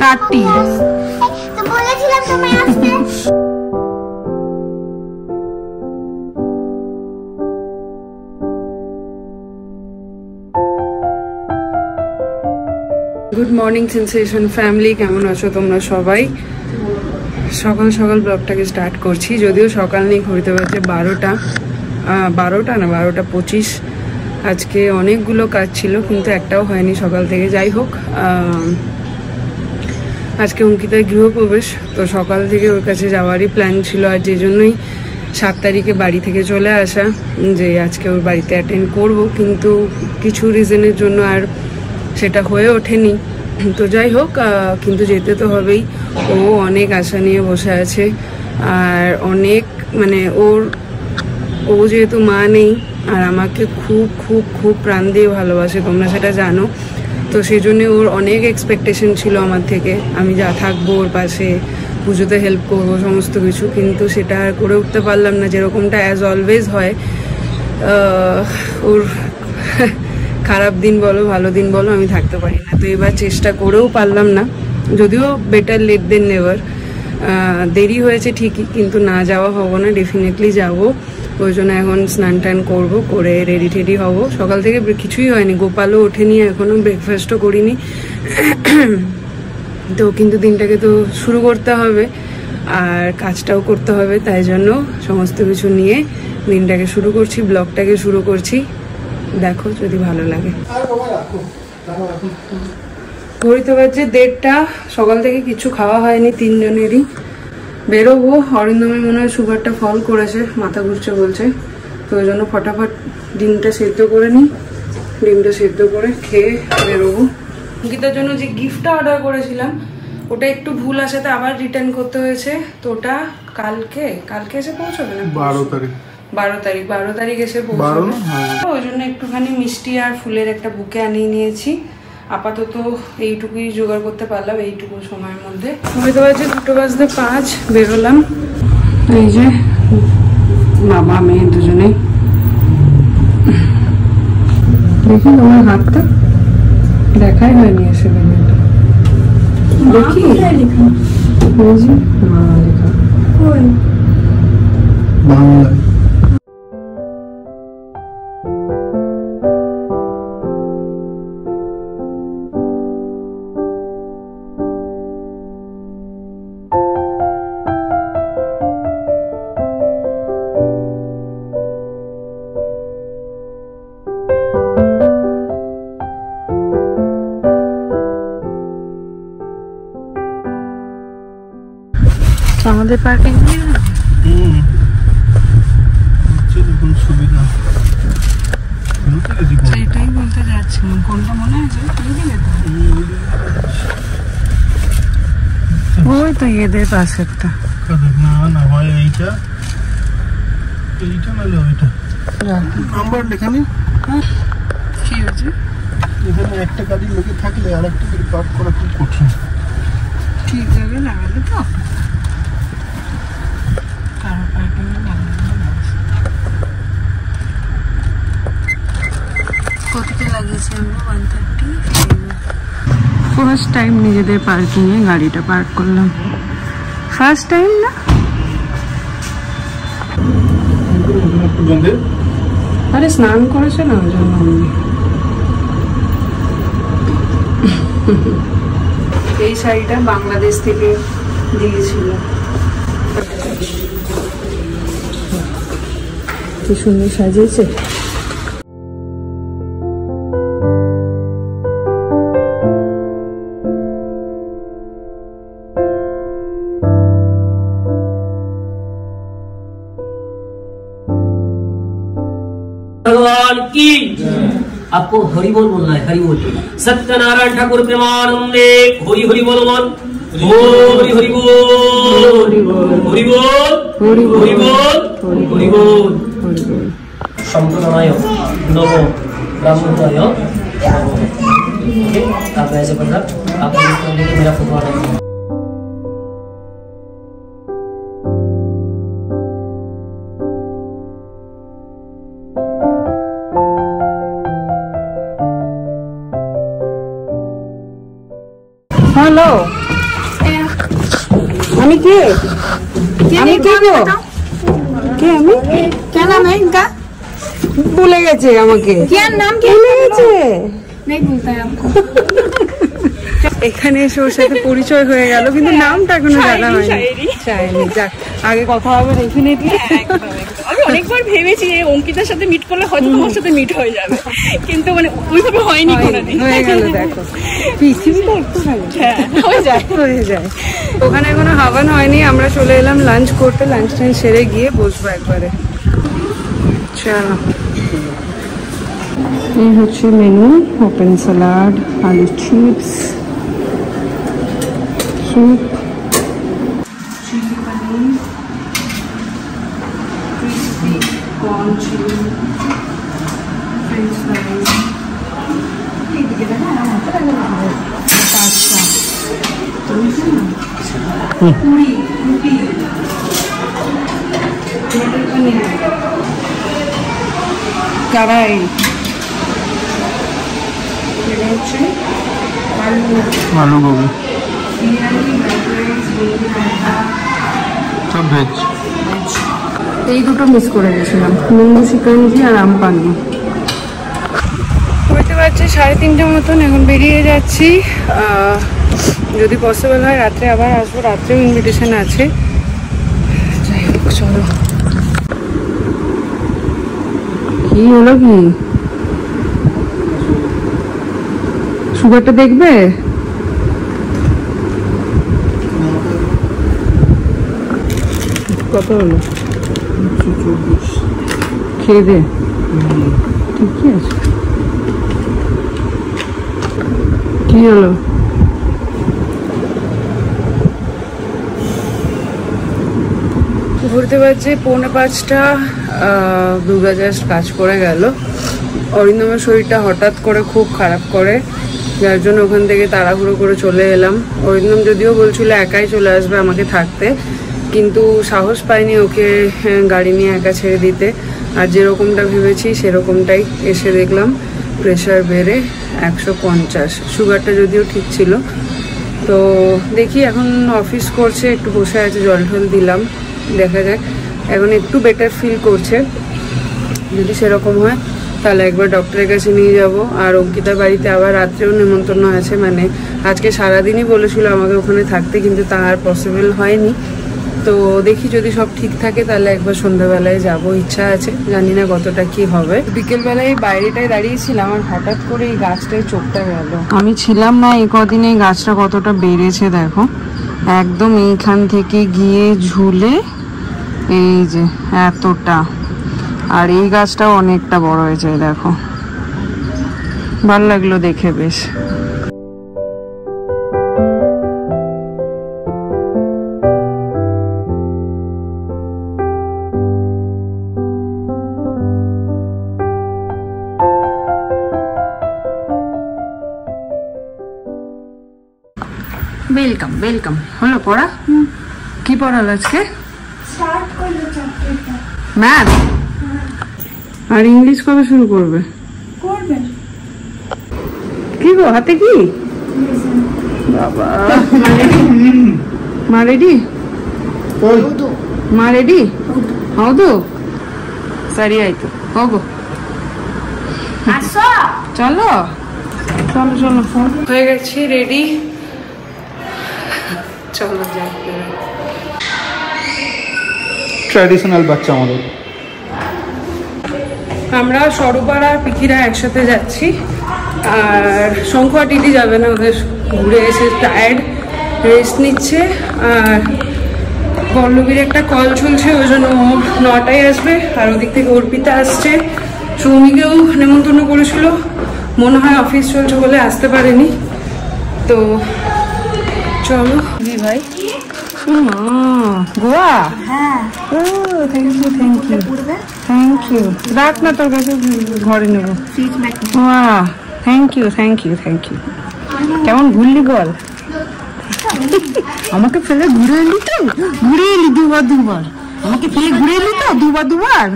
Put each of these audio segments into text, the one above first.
কাটি তো বলেছিলাম তুমি আসতে। গুড মর্নিং সেন্সেশন ফ্যামিলি, কেমন আছো তোমরা সবাই? সকাল সকাল ব্লগটাকে স্টার্ট করছি, যদিও সকাল নেই, ঘুরতে পারছে 12:25। আজকে অনেকগুলো কাজ ছিল কিন্তু একটাও হয়নি সকাল থেকে। যাই হোক, আজকে অঙ্কিতার গৃহপ্রবেশ, তো সকাল থেকে ওর কাছে যাওয়ারই প্ল্যান ছিল, আর যে জন্যই 7 তারিখে বাড়ি থেকে চলে আসা, যে আজকে ওর বাড়িতে অ্যাটেন্ড করব, কিন্তু কিছু রিজনের জন্য আর সেটা হয়ে ওঠেনি। তো যাই হোক, কিন্তু যেতে তো হবেই। ও অনেক আশা নিয়ে বসে আছে, আর অনেক মানে ও যেহেতু মা নেই, আর আমাকে খুব খুব খুব প্রাণ দিয়ে ভালোবাসে, তোমরা সেটা জানো। তো সেই জন্য ওর অনেক এক্সপেকটেশন ছিল আমার থেকে, আমি যা থাকবো ওর পাশে, পুজোতে হেল্প করবো, সমস্ত কিছু। কিন্তু সেটা আর করে উঠতে পারলাম না, যেরকমটা অ্যাজ অলওয়েজ হয়। ওর খারাপ দিন বলো ভালো দিন বলো, আমি থাকতে পারি না। তো এবার চেষ্টা করেও পারলাম না, যদিও বেটার লেট দেন নেভার। দেরি হয়েছে ঠিকই, কিন্তু না যাওয়া হবো না, ডেফিনেটলি যাবো। ওই জন্য এখন স্নান টান করবো, করে রেডি টেডি হবো। সকাল থেকে কিছুই হয়নি, গোপালও ওঠেনি এখনো, ব্রেকফাস্টও করিনি। তো কিন্তু দিনটাকে তো শুরু করতে হবে, আর কাজটাও করতে হবে, তাই জন্য সমস্ত কিছু নিয়ে দিনটাকে শুরু করছি, ব্লগটাকে শুরু করছি। দেখো যদি ভালো লাগে। ঘড়িতে বাজছে 1:30, সকাল থেকে কিছু খাওয়া হয়নি তিনজনেরই। বেরোবো, অরিন্দমের মনে হয় সুগারটা ফল করেছে, মাথা ঘুরছে বলছে, তো ওই জন্য ফটাফট ডিমটা সেদ্ধ করে নিই, ডিমটা সেদ্ধ করে খেয়ে বেরোবো। অঙ্কিতার জন্য যে গিফটটা অর্ডার করেছিলাম ওটা একটু ভুল আসাতে আবার রিটার্ন করতে হয়েছে, তো ওটা কালকে এসে পৌঁছবে না, 12 তারিখ এসে পৌঁছবে। ওই জন্য একটুখানি মিষ্টি আর ফুলের একটা বুকে আনিয়ে নিয়েছি। আপাতত এইটুকুই জোগাড় করতে পারলাম এইটুকু সময়ের মধ্যে। হয়তো বাজে 2:05, বেরোলাম। এই যে বাবা মেয়ে দুজনেই। দেখি তোমার হাতটা দেখাই হয়নি, এসে বেরোটা দেখি। ওই যে মা লেখা বাংলা। আমাদের পার্কিং এটাই বলতে যাচ্ছিলাম, কোনটা মনে আছে? ওই তো এদের পাশেরটা। না না হয় এইটা নাহলে ওইটা নাম্বার লেখা নেই। কি হয়েছে? এখানে একটা গাড়ি লেগে থাকলে আর একটা গাড়ি পার্ক করা খুব কঠিন। ঠিক জায়গায় লাগালে তো কারো পার্কিং কততে লাগিয়েছি আমরা? 130। ফার্স্ট টাইম নিজেদের পার্কিংয়ে গাড়িটা পার্ক করলাম, ফার্স্ট টাইম না? আরে স্নান করেছে না ওই জন্য। এই শাড়িটা বাংলাদেশ থেকে দিয়েছিল, কি সুন্দর সাজিয়েছে। भगवान की आपको हरि बोल बोलना है, हरि बोल। सत्यनारायण ठाकुर प्रेमानंदे हरि हरि बोल बोल, हरि हरि बोल, हरि बोल, हरि बोल, हरि बोल। संप्रदाय नमो ब्राह्मणाय नमो। ओके, आप ऐसे बंदा आप मेरा फोटो आ रहा है। हेलो আমি কে? আমি কে গো? কে আমি? क्या नाम है इनका? ভুলে গেছে আমাকে। क्या नाम क्या ভুলে গেছে। नहीं भूलता है आपको। এখানে এসে ওর সাথে পরিচয় হয়ে গেল, কিন্তু নামটা এখনো জানা হয়নি। চাইনি, যাক আগে কথা হবে ডেফিনেটলি। আমি অনেকবার ভেবেছি যে অঙ্কিতার সাথে মিট করলে হয়তো তোমার সাথে মিট হয়ে যাবে, কিন্তু মানে ওইভাবে হয়নি কোনোদিন। হয়ে গেল, দেখো পৃথিবীটা একটু হয়ে যায়। হয়ে যায়। ওখানে এখনো হাওয়ান হয়নি, আমরা চলে এলাম লাঞ্চ করতে। লাঞ্চ টাইম সেরে গিয়ে বসবো একবারে। চলো, এই হচ্ছে মেনু। ওপেন স্যালাড, আলু chips, soup, chilli paneer, crispy corn chilli, french fries, pasta, puri, রুটি, মটর পনির, কড়াই, এটা হচ্ছে আলু গোবি বিরিয়ানি, ফ্রাইড রাইস, ভেন্ডি রায়তা, সব ভেজ। এই দুটো মিস করে গেছিলাম, ম্যাঙ্গো চিকেনজি আর আম পান্নি। হতে পারছে 3:30 মতন, এখন বেরিয়ে যাচ্ছি। যদি পসিবল হয় রাত্রে আবার আসবো, রাত্রেও ইনভিটেশন আছে। যাই হোক, চলো। কি হলো? কি সুগারটা দেখবে? কত হলো? 124। খেয়ে দে, ঠিকই আছে। কি হলো? ঘুরতে পারছি 4:45। দুর্গা জাস্ট কাজ করে গেল। অরিন্দমের শরীরটা হঠাৎ করে খুব খারাপ করে, যার জন্য ওখান থেকে তাড়াহুড়ো করে চলে এলাম। অরিন্দম যদিও বলছিল একাই চলে আসবে আমাকে থাকতে, কিন্তু সাহস পাইনি ওকে গাড়ি নিয়ে একা ছেড়ে দিতে। আর যেরকমটা ভেবেছি সেরকমটাই এসে দেখলাম প্রেশার বেড়ে 150। সুগারটা যদিও ঠিক ছিল। তো দেখি, এখন অফিস করছে, একটু বসে আছে, জল টল দিলাম, দেখা যাক। এখন একটু বেটার ফিল করছে, যদি সেরকম হয় তাহলে একবার ডক্টরের কাছে নিয়ে যাব। আর অঙ্কিতার বাড়িতে আবার রাত্রেও নেমন্তন্ন আছে, মানে আজকে সারাদিনই বলেছিল আমাকে ওখানে থাকতে, কিন্তু তা আর পসিবল হয়নি। তো দেখি যদি সব ঠিক থাকে তাহলে একবার সন্ধ্যাবেলায় যাব, ইচ্ছা আছে, জানি না কতটা কি হবে। বিকেলবেলায় বাইরেটায় দাঁড়িয়েছিলাম আর হঠাৎ করে এই গাছটায় চোখটা গেল। আমি ছিলাম না এই কদিনে, এই গাছটা কতটা বেড়েছে দেখো, একদম এইখান থেকে গিয়ে ঝুলে এই যে এতটা। আর এই গাছটাও অনেকটা বড় হয়েছে, দেখো, ভালো লাগলো দেখে বেশ। Welcome welcome. হলো পড়া? কি পড়াল আজকে? স্টার্ট করলো চ্যাপ্টারটা। ম্যাথ আর ইংলিশ কবে শুরু করবে? করবে কি গো হাতে কি? বাবা, মা রেডি? ಮಾ ರೆಡಿ? ಹೌದು, ಸರಿ ಆಯ್ತು, ಹೋಗು। চলো চলো চলো, হয়ে গেছি রেডি, চলো যাই। ট্র্যাডিশনাল বাচ্চা আমাদের। আমরা স্বরূপার আর পিকিরা একসাথে যাচ্ছি, আর শঙ্খ আর টিটি যাবে না, ওদের ঘুরে এসে টায়ার্ড, রেস্ট নিচ্ছে। আর পল্লবীর একটা কল চলছে, ওই জন্য ও 9টায় আসবে। আর ওদিক থেকে অর্পিতা আসছে, সৌমিকেও নেমন্তন্ন করেছিল, মনে হয় অফিস চলছে বলে আসতে পারেনি। তো চলো ভাই। গোয়া? হ্যাঁ। ও thank you thank you thank you, রাখ না তোর কাছে, ঘরে নেবো। Thank you thank you thank you. কেমন ঘুরলি বল? আমাকে ফেলে ঘুরে এলি তো? ঘুরে এলি দুবার দুবার? আমাকে ফেলে ঘুরে এলি তো দুবার দুবার?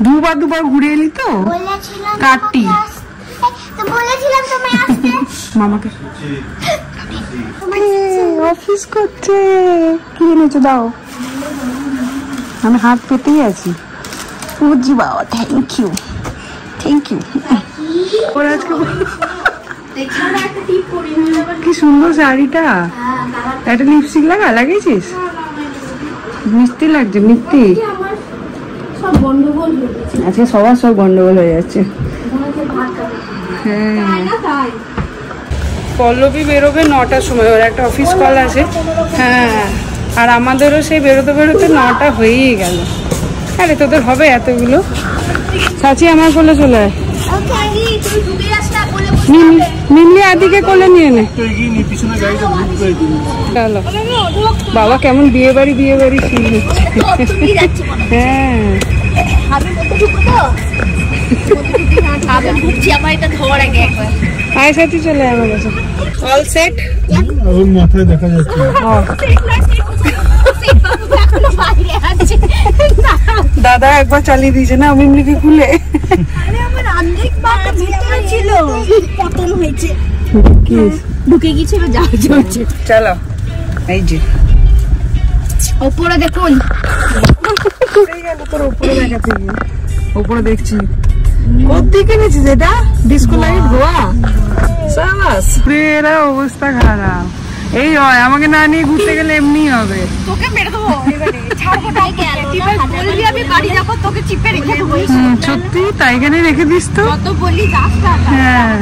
দুবার দুবার ঘুরে এলি তো? বলেছিলাম কাটি তো বলেছিলাম তুমি আসতে। মামাকে অফিস করছে। কি এনেছো দাও, আমি হাত পেতেই আছি। বুঝি বাবা, থ্যাংক ইউ থ্যাংক ইউ। ওর আজকে কি সুন্দর শাড়িটা, একটা লিপস্টিক লাগিয়েছিস, মিষ্টি লাগছে মিষ্টি। আজকে সবার সব গন্ডগোল হয়ে যাচ্ছে। হ্যাঁ, পল্লবী বেরোবে 9টার সময়, ওর একটা অফিস কল আছে। হ্যাঁ, আর আমাদেরও সেই বেরোতে বেরোতে 9টা হয়েই গেল। আরে তোদের হবে এতগুলো? চাচি আমার কোলে চলে আয়। মিমলি আদিকে কোলে নিয়ে নে। চলো বাবা, কেমন বিয়ে বাড়ি ফিল হচ্ছে। হ্যাঁ, আয় সাথী চলে আমার কাছে। অল সেট, ওর মাথায় দেখা যাচ্ছে। দাদা একবার চালিয়ে দিয়েছে না মিমলিকে খুলে। ঢুকে গিয়েছিল, যা চলছে। চলো, এই যে ওপরে দেখুন, তোর উপরে দেখাতে গিয়ে উপরে দেখছি। কোথেকে নিয়েছিস এটা? ডিস্কো লাইট গোয়া, সাবাস। এরা অবস্থা খারাপ। এই হয়, আমাকে না নিয়ে ঘুরতে গেলে এমনি হবে। তোকে মেরে দেবো এবারে, ছাড়বো না। বলবি আমি বাড়ি যাবো, তোকে চিপে রেখে দেবো। সত্যি তাই, এখানে রেখে দিস তো। কত বলি রাস্তা। হ্যাঁ,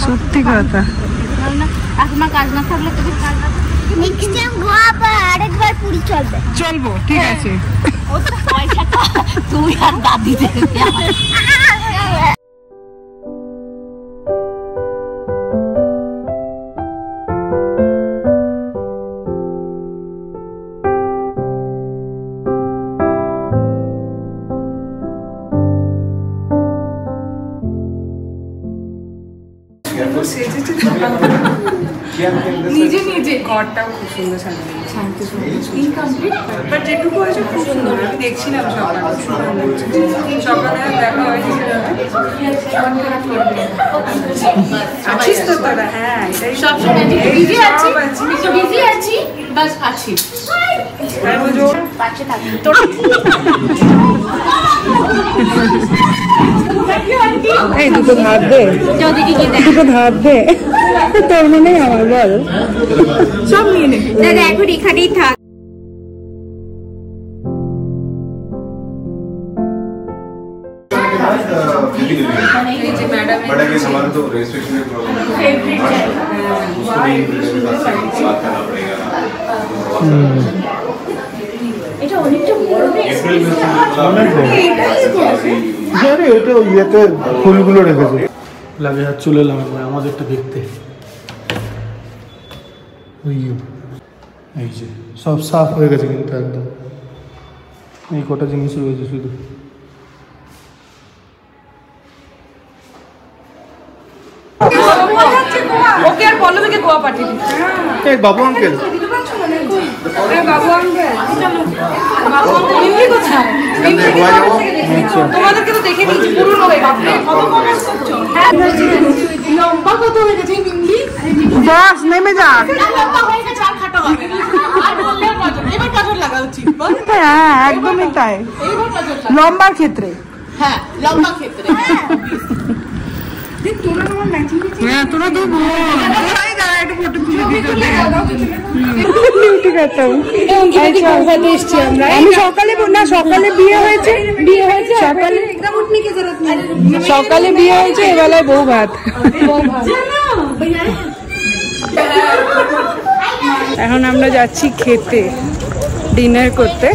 সত্যি কথা। আমার কাজ না থাকলে তোকে কাজ না নেক্সট টাইম গোয়া আবার আরেকবার পুরী চলবে। চলবো, ঠিক আছে। পয়সাটা তুই আর দাদি দেবে। নিজে নিজে ঘরটাও খুব সুন্দর সাজিয়েছে, ইনকমপ্লিট বাট যেটুকু হয়েছে খুব সুন্দর। আমি দেখছিলাম সকালে দেখা হয়েছিল। আছিস তো তোরা? হ্যাঁ, সবসময় বিজি আছি, একটু বিজি আছি, বাস আছি। পাশে থাকি তোর। এই দুটো ধার দে, দুটো ধার দে। তোর মনে আমার বল, সব নিয়ে নে। দাদা এখন এখানেই থাক। बट अगर हमारा तो रजिस्ट्रेशन में प्रॉब्लम है, उसको भी बात करना पड़ेगा। এটা অনেকটা বড় আরে এটা ইয়েতে ফুলগুলো রেখেছে। লাগে আর চলে এলাম আমাদেরটা দেখতে। এই যে সব সাফ হয়ে গেছে কিন্তু একদম। এই কটা জিনিস রয়েছে শুধু। ওকে আর পল্লবীকে গোয়া পাঠিয়ে দিই। এই বাবু আঙ্কেল, বাবু আঙ্কেল, বাবু আঙ্কেল মিমলি কোথায়? তোমাদেরকে তো দেখে নিয়েছি পুরো লম্বা কত হয়ে গেছে মিমলি। বাস নেমে যা। হ্যাঁ, একদমই তাই। লম্বার ক্ষেত্রে, হ্যাঁ লম্বা ক্ষেত্রে। হ্যাঁ, তোরা তো আমি সকালে বিয়ে হয়েছে, সকালে বিয়ে হয়েছে, এবেলায় বউ ভাত। এখন আমরা যাচ্ছি খেতে, ডিনার করতে।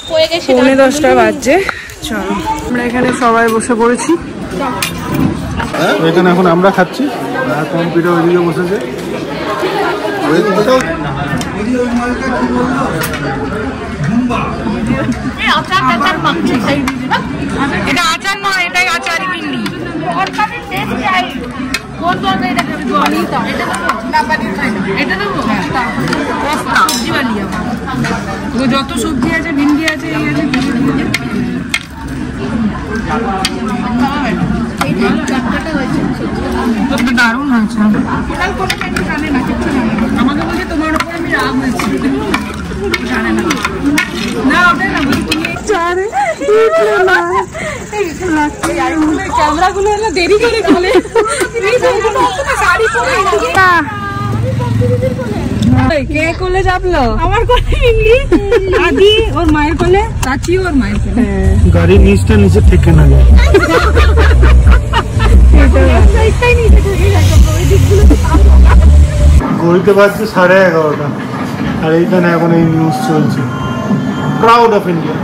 9:45 বাজছে। চলো, আমরা এখানে সবাই বসে পড়েছি। এখানে এখন আমরা খাচ্ছি, কম্পিউটার ওইদিকে বসেছে। এটা আচার নয়, এটাই আচারই মিললি। যত সবজি আছে, ভিন্ডি আছে, এই আছে। দারুণ হয়েছে। আমাকে বলছে তোমার উপর আমি রাগ হয়েছি, জানে না না ওটা না ক্যামেরা গুলো এলো দেরি করে খুলে শাড়ি পরে কে কোলে চাপলো? আমার কোলে ইংলি আদি ওর মায়ের কোলে, চাচি ওর মায়ের কোলে। গাড়ির নিচটা নিচে থেকে না যায়। ঘড়িতে বাজছে 11:30 আর এইখানে এখন এই নিউজ চলছে, ক্রাউড অফ ইন্ডিয়া।